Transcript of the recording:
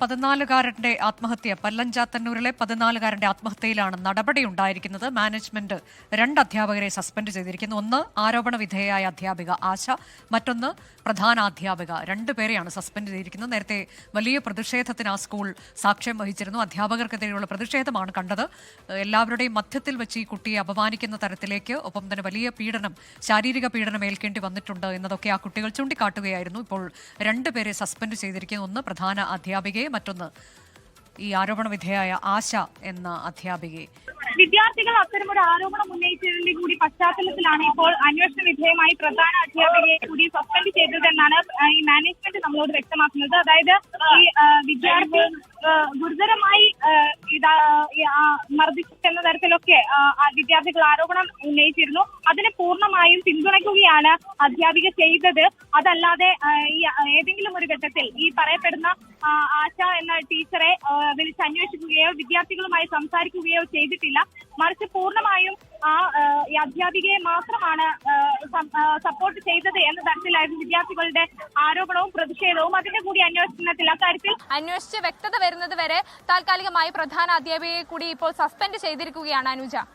14-കാരന്റെ ആത്മഹത്യ. പല്ലഞ്ചാത്തന്നൂരിലെ 14-കാരന്റെ ആത്മഹത്യയിലാണ് നടപടിയുണ്ടായിരിക്കുന്നത്. മാനേജ്മെന്റ് 2 അധ്യാപകരെ സസ്പെൻഡ് ചെയ്തിരിക്കുന്നു. ഒന്ന് ആരോപണ വിധേയയായ അധ്യാപിക ആശ, മറ്റൊന്ന് പ്രധാനാധ്യാപിക. 2 പേരെയാണ് സസ്പെൻഡ് ചെയ്തിരിക്കുന്നത്. നേരത്തെ വലിയ പ്രതിഷേധത്തിന് ആ സ്കൂൾ സാക്ഷ്യം വഹിച്ചിരുന്നു. അധ്യാപകർക്കെതിരെയുള്ള പ്രതിഷേധമാണ് കണ്ടത്. എല്ലാവരുടെയും മധ്യത്തിൽ വെച്ച് ഈ കുട്ടിയെ അപമാനിക്കുന്ന തരത്തിലേക്ക്, ഒപ്പം തന്നെ വലിയ പീഡനം, ശാരീരിക പീഡനം ഏൽക്കേണ്ടി വന്നിട്ടുണ്ട് എന്നതൊക്കെ ആ കുട്ടികൾ ചൂണ്ടിക്കാട്ടുകയായിരുന്നു. ഇപ്പോൾ 2 പേരെ സസ്പെൻഡ് ചെയ്തിരിക്കുന്നു. ഒന്ന് പ്രധാന അധ്യാപികയെ, മറ്റൊന്ന് ഈ ആരോപണ വിധേയായ ആശ എന്ന അധ്യാപികയെ. വിദ്യാർത്ഥികൾ അത്തരമൊരു ആരോപണം ഉന്നയിച്ചതിന്റെ കൂടി പശ്ചാത്തലത്തിലാണ് ഇപ്പോൾ അന്വേഷണ വിധേയമായി പ്രധാന അധ്യാപികയെ കൂടി സസ്പെൻഡ് ചെയ്തതെന്നാണ് ഈ മാനേജ്മെന്റ് നമ്മളോട് വ്യക്തമാക്കുന്നത്. അതായത് ഈ വിദ്യാർത്ഥി ഗുരുതരമായി മർദ്ദിച്ചെന്ന തരത്തിലൊക്കെ വിദ്യാർത്ഥികൾ ആരോപണം ഉന്നയിച്ചിരുന്നു. അതിനെ പൂർണ്ണമായും പിന്തുണയ്ക്കുകയാണ് അധ്യാപിക ചെയ്തത്. അതല്ലാതെ ഈ ഏതെങ്കിലും ഒരു ഘട്ടത്തിൽ ഈ പറയപ്പെടുന്ന ആശ എന്ന ടീച്ചറെ വിളിച്ചന്വേഷിക്കുകയോ വിദ്യാർത്ഥികളുമായി സംസാരിക്കുകയോ ചെയ്തിട്ടില്ല. മറിച്ച് പൂർണ്ണമായും ഈ അധ്യാപികയെ മാത്രമാണ് സപ്പോർട്ട് ചെയ്തത് എന്ന തരത്തിലായിരുന്നു വിദ്യാർത്ഥികളുടെ ആരോപണവും പ്രതിഷേധവും. അതിന്റെ കൂടി അന്വേഷണത്തിൽ അക്കാര്യത്തിൽ അന്വേഷിച്ച് വ്യക്തത വരുന്നത് വരെ താൽക്കാലികമായി പ്രധാന അധ്യാപികയെ കൂടി ഇപ്പോൾ സസ്പെൻഡ് ചെയ്തിരിക്കുകയാണ് അനുജ.